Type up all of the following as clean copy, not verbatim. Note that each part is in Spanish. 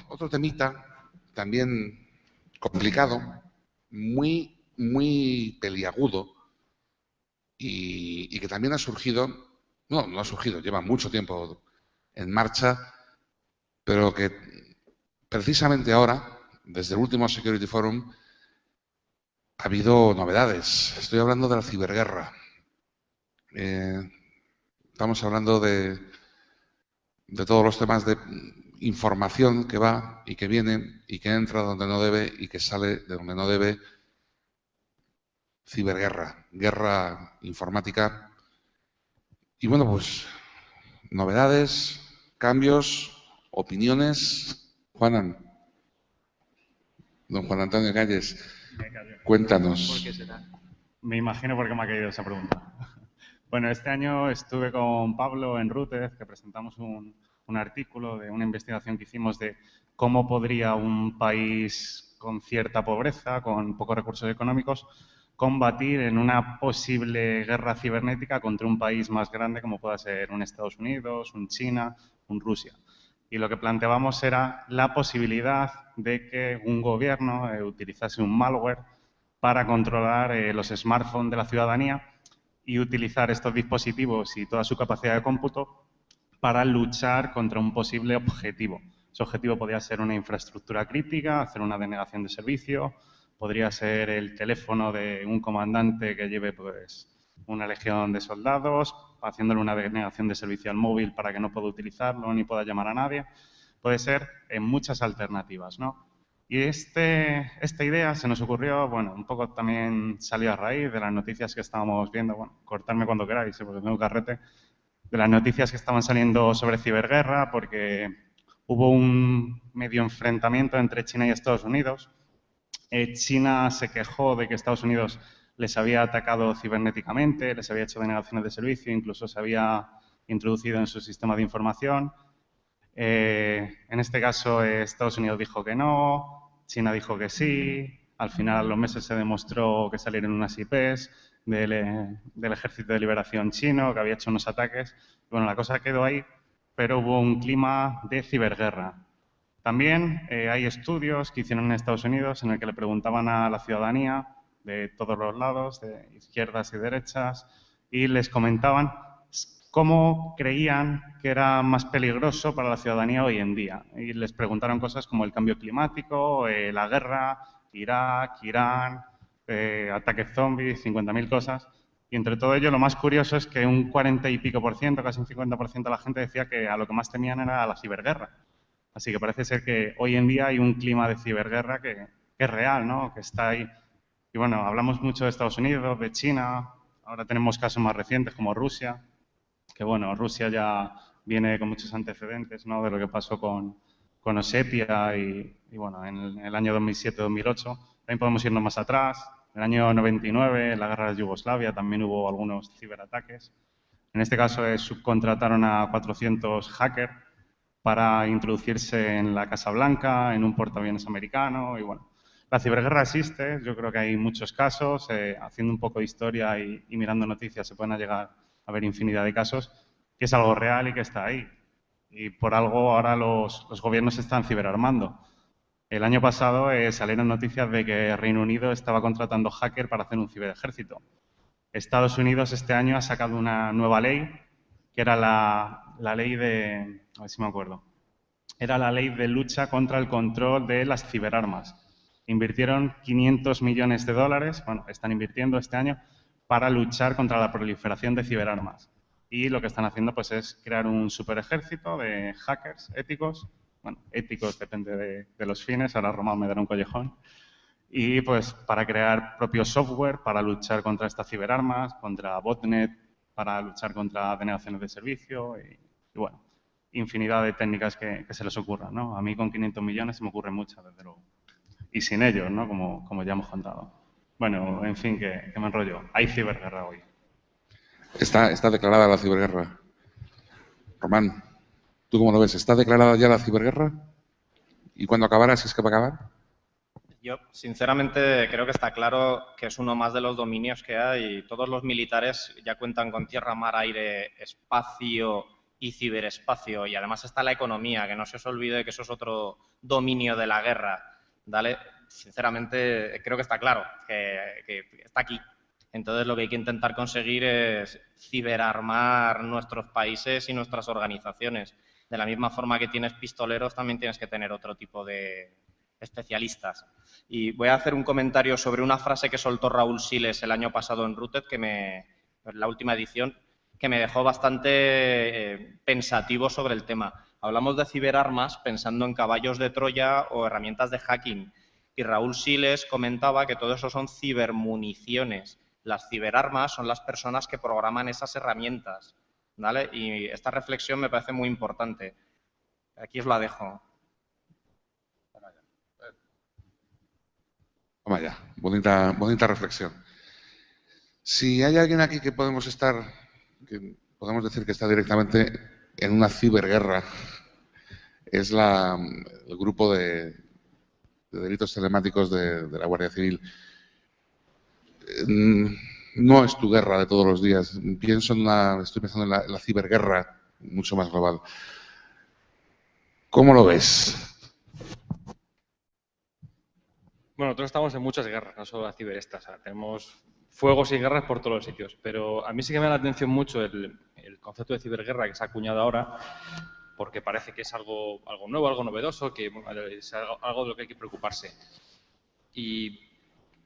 otro temita también complicado, muy peliagudo y que también ha surgido, no ha surgido, lleva mucho tiempo en marcha, pero que precisamente ahora, desde el último Security Forum, ha habido novedades. Estoy hablando de la ciberguerra. Estamos hablando de todos los temas de información que va y que viene y que entra donde no debe y que sale de donde no debe. Ciberguerra, guerra informática. Y bueno, pues novedades, cambios, opiniones. Don Juan Antonio Calles, cuéntanos. ¿Por qué será? Me imagino por qué me ha caído esa pregunta. Bueno, este año estuve con Pablo en Rutez, que presentamos un artículo de una investigación que hicimos de cómo podría un país con cierta pobreza, con pocos recursos económicos, combatir en una posible guerra cibernética contra un país más grande como pueda ser un Estados Unidos, un China, un Rusia. Y lo que planteábamos era la posibilidad de que un gobierno utilizase un malware para controlar los smartphones de la ciudadanía y utilizar estos dispositivos y toda su capacidad de cómputo para luchar contra un posible objetivo. Ese objetivo podría ser una infraestructura crítica, hacer una denegación de servicio, podría ser el teléfono de un comandante que lleve pues, una legión de soldados, haciéndole una denegación de servicio al móvil para que no pueda utilizarlo ni pueda llamar a nadie. Puede ser en muchas alternativas, ¿no? Y esta idea se nos ocurrió, bueno, un poco también salió a raíz de las noticias que estábamos viendo, bueno, cortarme cuando queráis, porque tengo carrete, de las noticias que estaban saliendo sobre ciberguerra, porque hubo un medio enfrentamiento entre China y Estados Unidos. China se quejó de que Estados Unidos les había atacado cibernéticamente, les había hecho denegaciones de servicio, incluso se había introducido en su sistema de información. En este caso, Estados Unidos dijo que no, China dijo que sí. Al final, a los meses se demostró que salieron unas IPs del Ejército de Liberación chino, que había hecho unos ataques. Bueno, la cosa quedó ahí, pero hubo un clima de ciberguerra. También hay estudios que hicieron en Estados Unidos en el que le preguntaban a la ciudadanía de todos los lados, de izquierdas y derechas, y les comentaban cómo creían que era más peligroso para la ciudadanía hoy en día. Y les preguntaron cosas como el cambio climático, la guerra, Irak, Irán, ataques zombies, 50.000 cosas. Y entre todo ello, lo más curioso es que un 40 y pico por ciento, casi un 50% de la gente decía que a lo que más temían era a la ciberguerra. Así que parece ser que hoy en día hay un clima de ciberguerra que es real, ¿no? Que está ahí. Y bueno, hablamos mucho de Estados Unidos, de China, ahora tenemos casos más recientes como Rusia, que bueno, Rusia ya viene con muchos antecedentes, ¿no? De lo que pasó con Osetia y bueno, en el año 2007-2008. También podemos irnos más atrás. En el año 99, en la guerra de Yugoslavia, también hubo algunos ciberataques. En este caso, subcontrataron a 400 hackers para introducirse en la Casa Blanca, en un portaaviones americano y bueno. La ciberguerra existe, yo creo que hay muchos casos, haciendo un poco de historia y mirando noticias se pueden llegar a ver infinidad de casos, que es algo real y que está ahí. Y por algo ahora los gobiernos se están ciberarmando. El año pasado salieron noticias de que Reino Unido estaba contratando hackers para hacer un ciberejército. Estados Unidos este año ha sacado una nueva ley, que era la ley de... A ver si me acuerdo. Era la ley de lucha contra el control de las ciberarmas. Invirtieron 500 millones de dólares, bueno, están invirtiendo este año, para luchar contra la proliferación de ciberarmas. Y lo que están haciendo pues es crear un superejército de hackers éticos, bueno, éticos depende de los fines, ahora Román me dará un collejón, y pues para crear propio software para luchar contra estas ciberarmas, contra botnet, para luchar contra denegaciones de servicio y bueno, infinidad de técnicas que se les ocurran, ¿no? A mí con 500 millones se me ocurren muchas, desde luego. Y sin ellos, ¿no? Como ya hemos contado. Bueno, en fin, que me enrollo. Hay ciberguerra hoy. Está declarada la ciberguerra. Román, ¿tú cómo lo ves? ¿Está declarada ya la ciberguerra? ¿Y cuándo acabará, si es que va a acabar? Yo, sinceramente, creo que está claro que es uno más de los dominios que hay. Todos los militares ya cuentan con tierra, mar, aire, espacio y ciberespacio, y además está la economía, que no se os olvide que eso es otro dominio de la guerra, ¿vale? Sinceramente, creo que está claro, que está aquí. Entonces, lo que hay que intentar conseguir es ciberarmar nuestros países y nuestras organizaciones. De la misma forma que tienes pistoleros, también tienes que tener otro tipo de especialistas. Y voy a hacer un comentario sobre una frase que soltó Raúl Siles el año pasado en Rooted, en la última edición, que me dejó bastante pensativo sobre el tema. Hablamos de ciberarmas pensando en caballos de Troya o herramientas de hacking. Y Raúl Siles comentaba que todo eso son cibermuniciones. Las ciberarmas son las personas que programan esas herramientas, ¿vale? Y esta reflexión me parece muy importante. Aquí os la dejo. Toma ya, bonita reflexión. Si hay alguien aquí que podemos decir que está directamente en una ciberguerra, es el grupo de delitos telemáticos de la Guardia Civil. No es tu guerra de todos los días. Estoy pensando en la ciberguerra mucho más global. ¿Cómo lo ves? Bueno, nosotros estamos en muchas guerras, no solo la ciberesta. O sea, tenemos fuegos y guerras por todos los sitios. Pero a mí sí que me da la atención mucho el concepto de ciberguerra que se ha acuñado ahora, porque parece que es algo nuevo, algo novedoso, que es algo de lo que hay que preocuparse. Y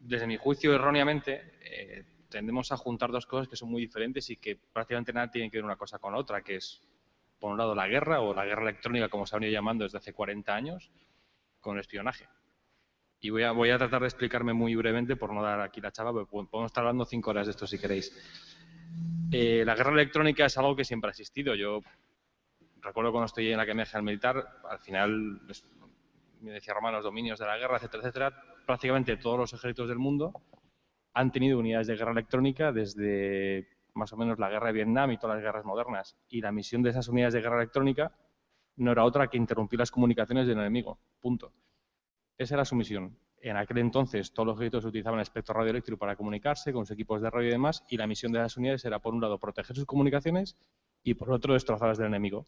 desde mi juicio, erróneamente, tendemos a juntar dos cosas que son muy diferentes y que prácticamente nada tienen que ver una cosa con otra, que es, por un lado, la guerra, o la guerra electrónica, como se ha venido llamando desde hace 40 años, con el espionaje. Y voy a tratar de explicarme muy brevemente, por no dar aquí la chava, pero podemos estar hablando 5 horas de esto si queréis. La guerra electrónica es algo que siempre ha existido. Yo recuerdo cuando estoy en la Academia General Militar, al final, me decía Román, los dominios de la guerra, etcétera, etcétera, prácticamente todos los ejércitos del mundo han tenido unidades de guerra electrónica desde más o menos la guerra de Vietnam y todas las guerras modernas. Y la misión de esas unidades de guerra electrónica no era otra que interrumpir las comunicaciones del enemigo. Punto. Esa era su misión. En aquel entonces todos los ejércitos utilizaban el espectro radioeléctrico para comunicarse con sus equipos de radio y demás, y la misión de esas unidades era, por un lado, proteger sus comunicaciones y, por otro, destrozarlas del enemigo.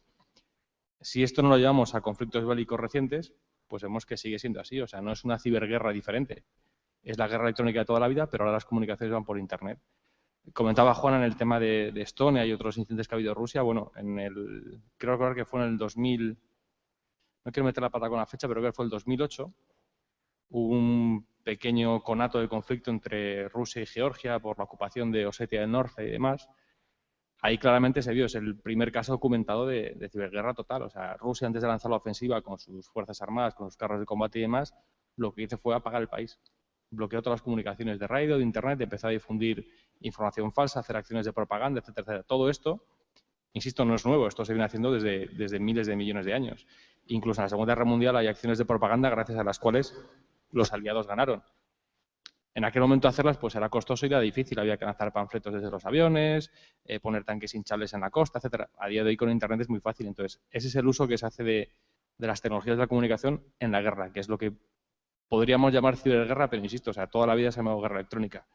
Si esto no lo llevamos a conflictos bélicos recientes, pues vemos que sigue siendo así. O sea, no es una ciberguerra diferente. Es la guerra electrónica de toda la vida, pero ahora las comunicaciones van por Internet. Comentaba Juan en el tema de Estonia y otros incidentes que ha habido en Rusia. Bueno, creo recordar que fue en el 2000, no quiero meter la pata con la fecha, pero creo que fue el 2008, hubo un pequeño conato de conflicto entre Rusia y Georgia por la ocupación de Osetia del Norte y demás. Ahí claramente se vio, es el primer caso documentado de ciberguerra total. O sea, Rusia, antes de lanzar la ofensiva con sus fuerzas armadas, con sus carros de combate y demás, lo que hizo fue apagar el país. Bloqueó todas las comunicaciones de radio, de Internet, empezó a difundir información falsa, hacer acciones de propaganda, etcétera, etcétera. Todo esto, insisto, no es nuevo, esto se viene haciendo desde miles de millones de años. Incluso en la Segunda Guerra Mundial hay acciones de propaganda gracias a las cuales los aliados ganaron. En aquel momento hacerlas pues era costoso y era difícil, había que lanzar panfletos desde los aviones, poner tanques hinchables en la costa, etcétera. A día de hoy con Internet es muy fácil. Entonces, ese es el uso que se hace de las tecnologías de la comunicación en la guerra, que es lo que podríamos llamar ciberguerra, pero insisto, o sea, toda la vida se ha llamado guerra electrónica.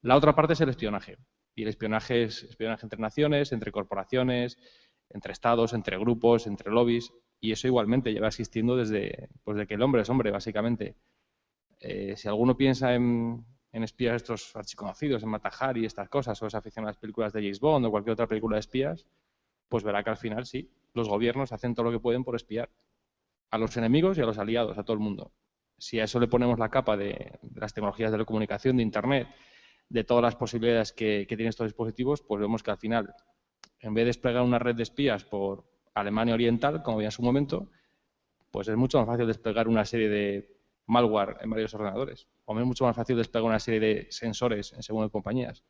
La otra parte es el espionaje. Y el espionaje es espionaje entre naciones, entre corporaciones, entre estados, entre grupos, entre lobbies. Y eso igualmente lleva existiendo desde que el hombre es hombre, básicamente. Si alguno piensa en espías estos archiconocidos, en Mata Hari y estas cosas, o es aficionado a las películas de James Bond o cualquier otra película de espías, pues verá que al final sí, los gobiernos hacen todo lo que pueden por espiar a los enemigos y a los aliados, a todo el mundo. Si a eso le ponemos la capa de las tecnologías de la comunicación, de Internet, de todas las posibilidades que tienen estos dispositivos, pues vemos que al final, en vez de desplegar una red de espías por Alemania Oriental, como había en su momento, pues es mucho más fácil desplegar una serie de malware en varios ordenadores. O es mucho más fácil desplegar una serie de sensores en según compañías.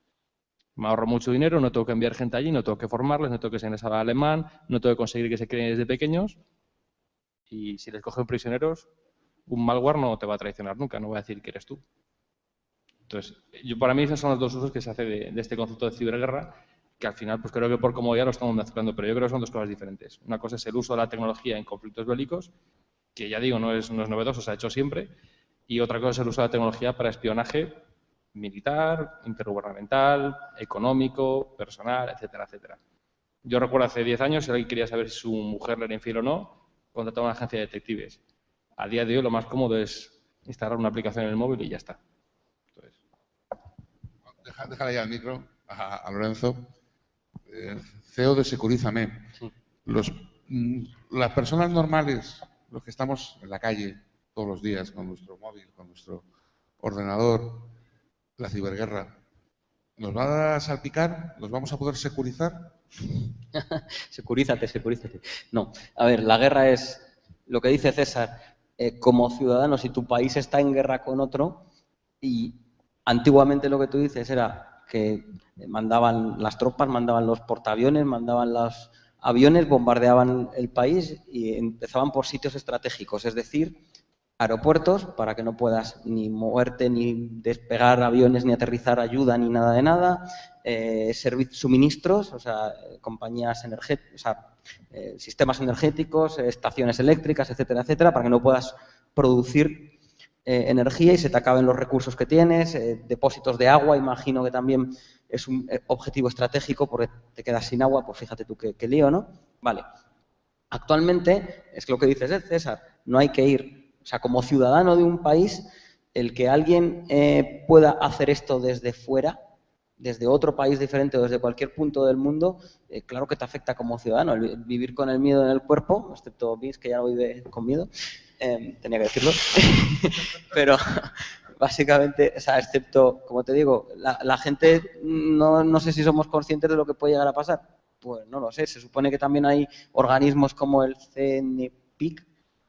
Me ahorro mucho dinero, no tengo que enviar gente allí, no tengo que formarles, no tengo que enseñarles a hablar alemán, no tengo que conseguir que se creen desde pequeños. Y si les cogen prisioneros, un malware no te va a traicionar nunca, no va a decir que eres tú. Entonces, para mí esos son los dos usos que se hace de este concepto de ciberguerra, que al final, pues creo que por comodidad lo estamos mezclando, pero yo creo que son dos cosas diferentes. Una cosa es el uso de la tecnología en conflictos bélicos, que ya digo, no es novedoso, se ha hecho siempre, y otra cosa es el uso de la tecnología para espionaje militar, intergubernamental, económico, personal, etcétera, etcétera. Yo recuerdo hace 10 años, si alguien quería saber si su mujer le era infiel o no, contrataba a una agencia de detectives. A día de hoy lo más cómodo es instalar una aplicación en el móvil y ya está. Entonces... Déjale ya el micro a Lorenzo. CEO de Securízame. Las personas normales, los que estamos en la calle todos los días con nuestro móvil, con nuestro ordenador, la ciberguerra, ¿nos va a salpicar? ¿Nos vamos a poder securizar? Securízate. No, a ver, la guerra es lo que dice César. Como ciudadano, si tu país está en guerra con otro, y antiguamente lo que tú dices era que mandaban las tropas, mandaban los portaaviones, mandaban los aviones, bombardeaban el país y empezaban por sitios estratégicos, es decir, aeropuertos para que no puedas ni moverte, ni despegar aviones, ni aterrizar ayuda, ni nada de nada, suministros, o sea, compañías energéticas, o sea, sistemas energéticos, estaciones eléctricas, etcétera, etcétera, para que no puedas producir energía y se te acaben los recursos que tienes, depósitos de agua, imagino que también es un objetivo estratégico porque te quedas sin agua, pues fíjate tú qué lío, ¿no? Vale. Actualmente, es lo que dices, César, no hay que ir. O sea, como ciudadano de un país, el que alguien pueda hacer esto desde fuera, desde otro país diferente o desde cualquier punto del mundo, claro que te afecta como ciudadano. El vivir con el miedo en el cuerpo, excepto Vince, que ya no vive con miedo, tenía que decirlo, pero básicamente, o sea, excepto, como te digo, la gente no sé si somos conscientes de lo que puede llegar a pasar. Pues no lo sé, se supone que también hay organismos como el CNPIC,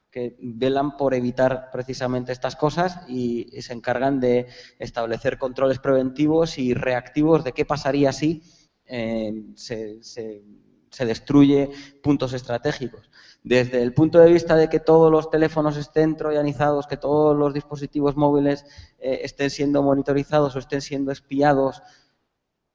que velan por evitar precisamente estas cosas y se encargan de establecer controles preventivos y reactivos de qué pasaría si se destruye puntos estratégicos. Desde el punto de vista de que todos los teléfonos estén troyanizados, que todos los dispositivos móviles estén siendo monitorizados o estén siendo espiados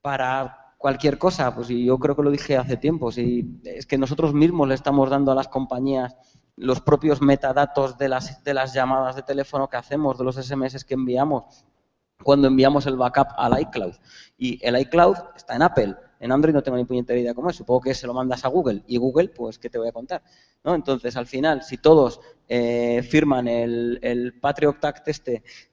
para cualquier cosa, pues yo creo que lo dije hace tiempo, si es que nosotros mismos le estamos dando a las compañías los propios metadatos de las llamadas de teléfono que hacemos, de los SMS que enviamos, cuando enviamos el backup al iCloud. Y el iCloud está en Apple. En Android no tengo ni puñetera idea cómo es. Supongo que se lo mandas a Google. Y Google, pues, ¿qué te voy a contar? ¿No? Entonces, al final, si todos firman el Patriot Act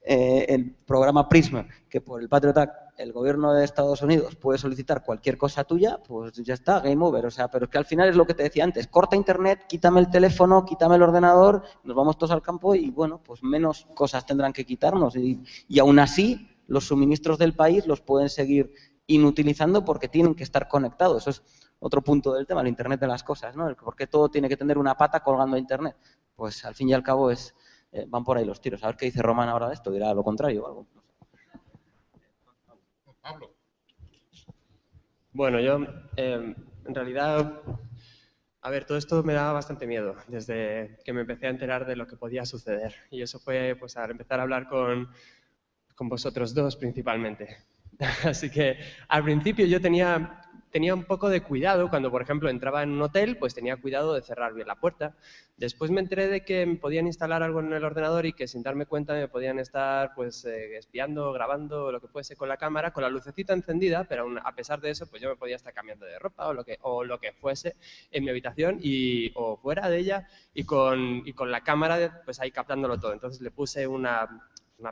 el programa Prism, que por el Patriot Act el gobierno de Estados Unidos puede solicitar cualquier cosa tuya, pues ya está, game over. O sea, pero es que al final es lo que te decía antes. Corta internet, quítame el teléfono, quítame el ordenador, nos vamos todos al campo y, bueno, pues menos cosas tendrán que quitarnos. Y aún así, los suministros del país los pueden seguir inutilizando porque tienen que estar conectados. Eso es otro punto del tema, el Internet de las cosas, ¿no? ¿Por qué todo tiene que tener una pata colgando a Internet? Pues al fin y al cabo van por ahí los tiros. A ver qué dice Román ahora de esto, dirá lo contrario o algo. Pablo. Bueno, yo en realidad, a ver, todo esto me daba bastante miedo desde que me empecé a enterar de lo que podía suceder. Y eso fue pues al empezar a hablar con vosotros dos principalmente. Así que al principio yo tenía un poco de cuidado cuando, por ejemplo, entraba en un hotel, pues tenía cuidado de cerrar bien la puerta. Después me enteré de que me podían instalar algo en el ordenador y que sin darme cuenta me podían estar pues espiando, grabando, lo que fuese con la cámara, con la lucecita encendida, pero aún, a pesar de eso, pues yo me podía estar cambiando de ropa o lo que fuese en mi habitación o fuera de ella y con la cámara pues ahí captándolo todo. Entonces le puse una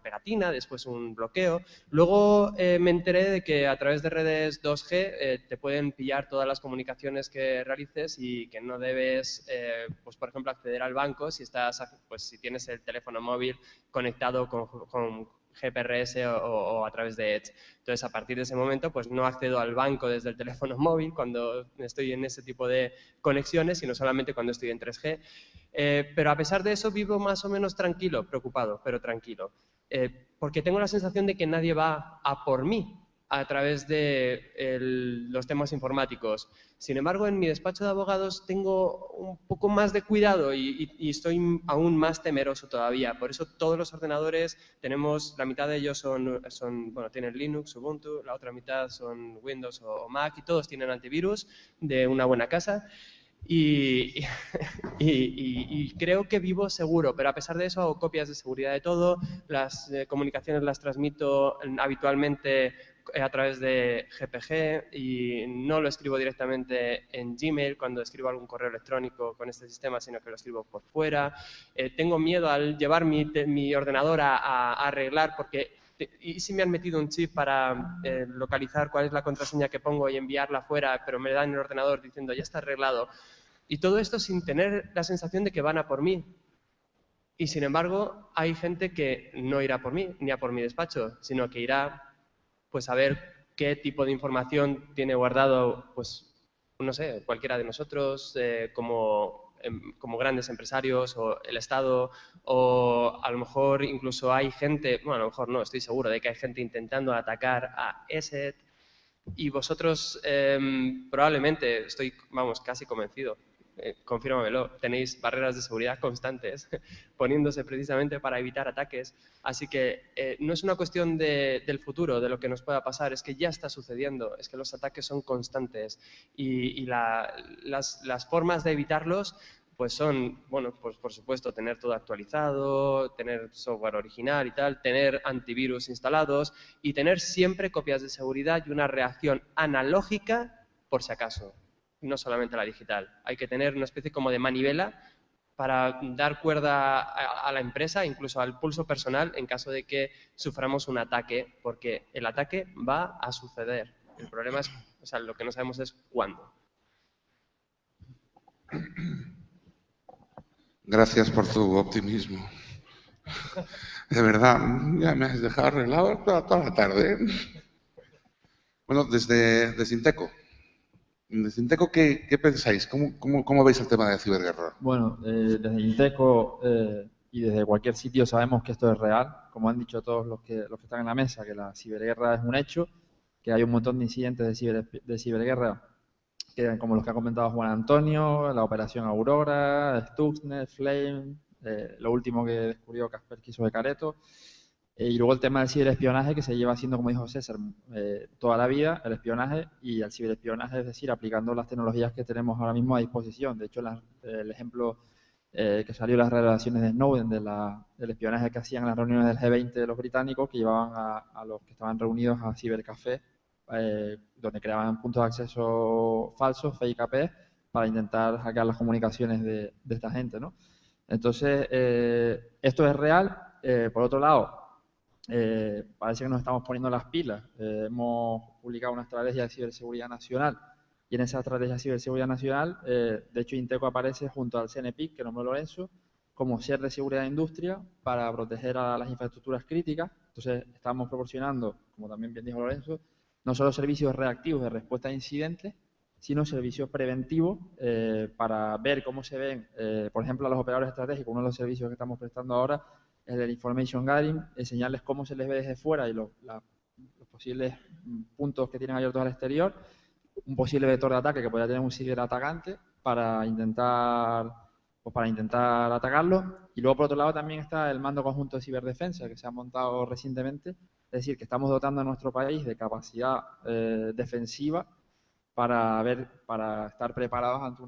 pegatina, después un bloqueo. Luego me enteré de que a través de redes 2G te pueden pillar todas las comunicaciones que realices y que no debes, pues por ejemplo, acceder al banco si tienes el teléfono móvil conectado con GPRS o a través de Edge. Entonces, a partir de ese momento, pues no accedo al banco desde el teléfono móvil cuando estoy en ese tipo de conexiones, sino solamente cuando estoy en 3G. Pero a pesar de eso, vivo más o menos tranquilo, preocupado, pero tranquilo. Porque tengo la sensación de que nadie va a por mí a través de los temas informáticos. Sin embargo, en mi despacho de abogados tengo un poco más de cuidado y estoy aún más temeroso todavía. Por eso todos los ordenadores la mitad de ellos tienen Linux, Ubuntu, la otra mitad son Windows o Mac y todos tienen antivirus de una buena casa. Y creo que vivo seguro, pero a pesar de eso hago copias de seguridad de todo, las comunicaciones las transmito habitualmente a través de GPG y no lo escribo directamente en Gmail cuando escribo algún correo electrónico con este sistema, sino que lo escribo por fuera. Tengo miedo al llevar mi ordenador a arreglar porque... ¿Y si me han metido un chip para localizar cuál es la contraseña que pongo y enviarla fuera, pero me dan el ordenador diciendo ya está arreglado? Y todo esto sin tener la sensación de que van a por mí. Y sin embargo, hay gente que no irá por mí, ni a por mi despacho, sino que irá pues a ver qué tipo de información tiene guardado, pues, no sé, cualquiera de nosotros, como grandes empresarios o el Estado, o a lo mejor incluso hay gente, bueno, a lo mejor no, estoy seguro de que hay gente intentando atacar a ESET, y vosotros probablemente, estoy, vamos, casi convencido, confírmamelo, tenéis barreras de seguridad constantes poniéndose precisamente para evitar ataques. Así que no es una cuestión del futuro, de lo que nos pueda pasar, es que ya está sucediendo, es que los ataques son constantes y las formas de evitarlos pues son, bueno, pues por supuesto, tener todo actualizado, tener software original y tal, tener antivirus instalados y tener siempre copias de seguridad y una reacción analógica por si acaso. No solamente la digital. Hay que tener una especie como de manivela para dar cuerda a la empresa, incluso al pulso personal, en caso de que suframos un ataque, porque el ataque va a suceder. El problema es, o sea, lo que no sabemos es cuándo. Gracias por tu optimismo. De verdad, ya me has dejado arreglado toda la tarde. Bueno, desde Inteco. Desde Inteco, ¿qué pensáis? ¿Cómo veis el tema de ciberguerra? Bueno, desde Inteco y desde cualquier sitio sabemos que esto es real. Como han dicho todos los que están en la mesa, que la ciberguerra es un hecho, que hay un montón de incidentes de ciberguerra, como los que ha comentado Juan Antonio, la operación Aurora, Stuxnet, Flame, lo último que descubrió Kaspersky sobre Careto. Y luego el tema del ciberespionaje, que se lleva haciendo, como dijo César, toda la vida, el espionaje y el ciberespionaje, es decir, aplicando las tecnologías que tenemos ahora mismo a disposición. De hecho, el ejemplo que salió en las revelaciones de Snowden, del espionaje que hacían en las reuniones del G20 de los británicos, que llevaban a los que estaban reunidos a cibercafé, donde creaban puntos de acceso falsos, fake AP, para intentar hackear las comunicaciones de esta gente, ¿no? Entonces, esto es real. Por otro lado, parece que nos estamos poniendo las pilas. Hemos publicado una estrategia de ciberseguridad nacional y en esa estrategia de ciberseguridad nacional, de hecho, Inteco aparece junto al CNPIC, que nombró Lorenzo, como SER de seguridad de industria para proteger a las infraestructuras críticas. Entonces, estamos proporcionando, como también bien dijo Lorenzo, no solo servicios reactivos de respuesta a incidentes, sino servicios preventivos para ver cómo se ven, por ejemplo, a los operadores estratégicos. Uno de los servicios que estamos prestando ahora es el Information Gathering, enseñarles cómo se les ve desde fuera y los posibles puntos que tienen abiertos al exterior, un posible vector de ataque que podría tener un ciberatacante para intentar atacarlo. Y luego, por otro lado, también está el Mando Conjunto de Ciberdefensa, que se ha montado recientemente. Es decir, que estamos dotando a nuestro país de capacidad defensiva para estar preparados ante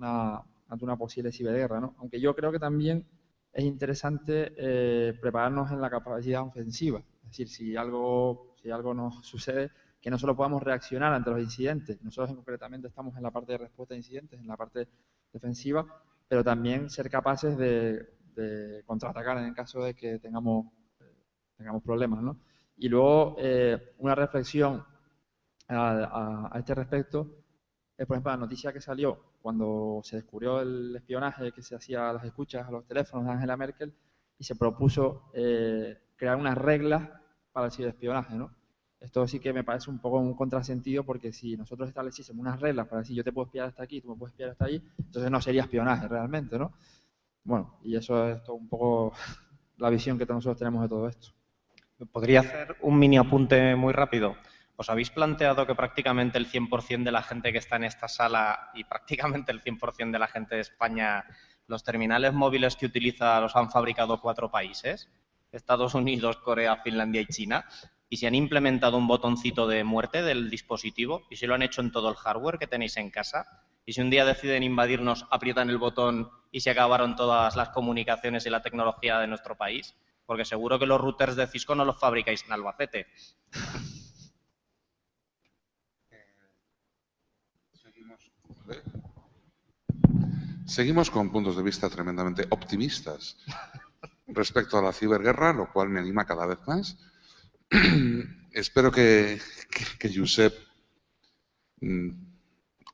una posible ciberguerra, ¿no? Aunque yo creo que también es interesante prepararnos en la capacidad ofensiva. Es decir, si algo nos sucede, que no solo podamos reaccionar ante los incidentes. Nosotros concretamente estamos en la parte de respuesta a incidentes, en la parte defensiva, pero también ser capaces de contraatacar en el caso de que tengamos problemas, ¿no? Y luego, una reflexión a este respecto es, por ejemplo, la noticia que salió cuando se descubrió el espionaje que se hacía a las escuchas a los teléfonos de Angela Merkel y se propuso crear unas reglas para el ciberespionaje, ¿no? Esto sí que me parece un poco un contrasentido, porque si nosotros estableciésemos unas reglas para decir yo te puedo espiar hasta aquí, tú me puedes espiar hasta allí, entonces no sería espionaje realmente, ¿no? Bueno, y eso es todo un poco la visión que nosotros tenemos de todo esto. ¿Podría hacer un mini apunte muy rápido? ¿Os habéis planteado que prácticamente el 100% de la gente que está en esta sala y prácticamente el 100% de la gente de España, los terminales móviles que utiliza los han fabricado 4 países? Estados Unidos, Corea, Finlandia y China. Y si han implementado un botoncito de muerte del dispositivo y si lo han hecho en todo el hardware que tenéis en casa. Y si un día deciden invadirnos, aprietan el botón y se acabaron todas las comunicaciones y la tecnología de nuestro país. Porque seguro que los routers de Cisco no los fabricáis en Albacete. Seguimos con puntos de vista tremendamente optimistas respecto a la ciberguerra, lo cual me anima cada vez más. Espero que Josep,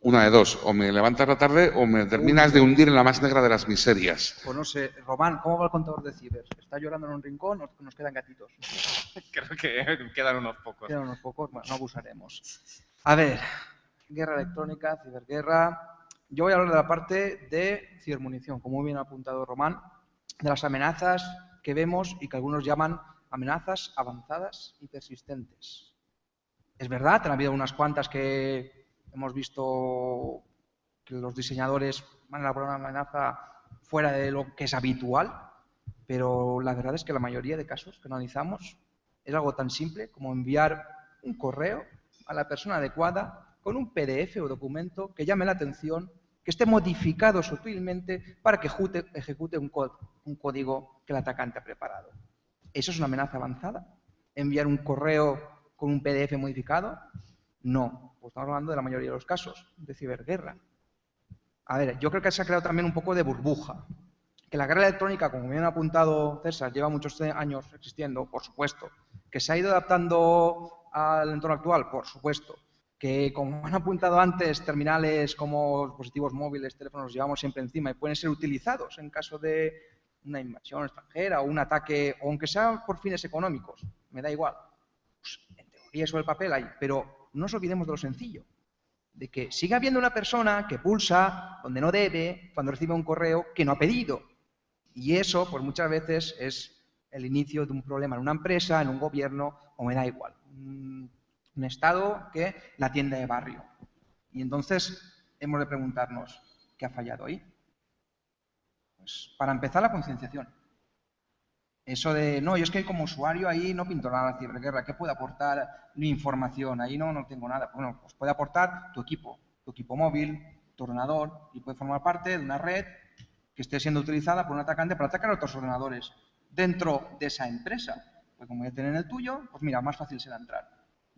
una de dos, o me levantas la tarde o me terminas de hundir en la más negra de las miserias. Pues no sé, Román, ¿cómo va el contador de ciber? ¿Está llorando en un rincón o nos quedan gatitos? Creo que quedan unos pocos. Quedan unos pocos, bueno, no abusaremos. A ver, guerra electrónica, ciberguerra. Yo voy a hablar de la parte de cibermunición, como muy bien ha apuntado Román, de las amenazas que vemos y que algunos llaman amenazas avanzadas y persistentes. Es verdad, han habido unas cuantas que hemos visto que los diseñadores van a elaborar una amenaza fuera de lo que es habitual, pero la verdad es que la mayoría de casos que analizamos es algo tan simple como enviar un correo a la persona adecuada con un PDF o documento que llame la atención, que esté modificado sutilmente para que ejecute un código que el atacante ha preparado. ¿Eso es una amenaza avanzada? ¿Enviar un correo con un PDF modificado? No, pues estamos hablando de la mayoría de los casos de ciberguerra. A ver, yo creo que se ha creado también un poco de burbuja. Que la guerra electrónica, como bien ha apuntado César, lleva muchos años existiendo, por supuesto. Que se ha ido adaptando al entorno actual, por supuesto. Que, como han apuntado antes, terminales como dispositivos móviles, teléfonos, los llevamos siempre encima y pueden ser utilizados en caso de una invasión extranjera o un ataque, o aunque sea por fines económicos, me da igual. Pues, en teoría sobre el papel hay, pero no nos olvidemos de lo sencillo, de que sigue habiendo una persona que pulsa donde no debe cuando recibe un correo que no ha pedido. Y eso, pues muchas veces, es el inicio de un problema en una empresa, en un gobierno, o me da igual. Un Estado que la tienda de barrio. Y entonces hemos de preguntarnos, ¿qué ha fallado ahí? Pues para empezar, la concienciación. Eso de, no, yo es que como usuario ahí no pinto nada a la ciberguerra, ¿qué puede aportar mi información? Ahí no tengo nada. Bueno, pues puede aportar tu equipo móvil, tu ordenador, y puede formar parte de una red que esté siendo utilizada por un atacante para atacar a otros ordenadores dentro de esa empresa. Pues como ya tienen el tuyo, pues mira, más fácil será entrar.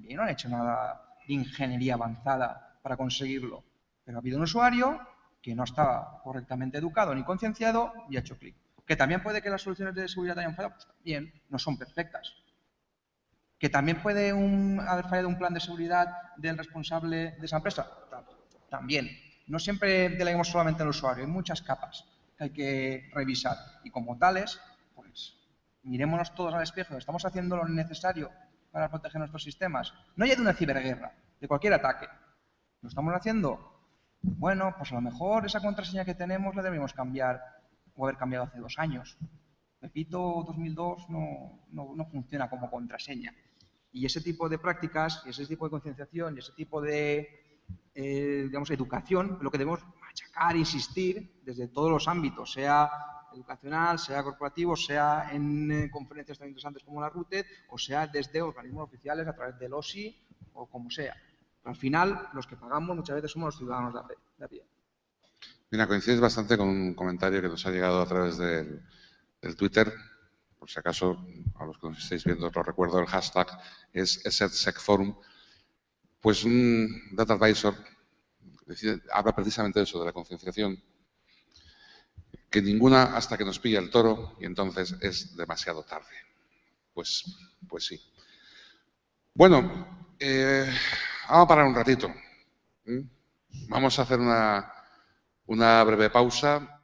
Y no han hecho nada de ingeniería avanzada para conseguirlo. Pero ha habido un usuario que no estaba correctamente educado ni concienciado y ha hecho clic. Que también puede que las soluciones de seguridad hayan fallado, pues también no son perfectas. Que también puede haber fallado un plan de seguridad del responsable de esa empresa, también. No siempre deleguemos solamente al usuario, hay muchas capas que hay que revisar. Y como tales, pues mirémonos todos al espejo, ¿estamos haciendo lo necesario para proteger nuestros sistemas? No ya de una ciberguerra, de cualquier ataque. ¿Lo estamos haciendo? Bueno, pues a lo mejor esa contraseña que tenemos la debemos cambiar o haber cambiado hace 2 años. Repito, 2002 no funciona como contraseña. Y ese tipo de prácticas, y ese tipo de concienciación, y ese tipo de, digamos, educación, lo que debemos machacar, insistir desde todos los ámbitos, sea educacional, sea corporativo, sea en conferencias tan interesantes como la RUTED, o sea desde organismos oficiales a través del OSI o como sea. Pero al final, los que pagamos muchas veces somos los ciudadanos de a pie. Mira, coincides bastante con un comentario que nos ha llegado a través del Twitter. Por si acaso, a los que nos estáis viendo, os recuerdo, el hashtag es ESETSecForum. Pues un Data Advisor habla precisamente de eso, de la concienciación. Que ninguna hasta que nos pilla el toro y entonces es demasiado tarde. Pues sí. Bueno, vamos a parar un ratito. Vamos a hacer una breve pausa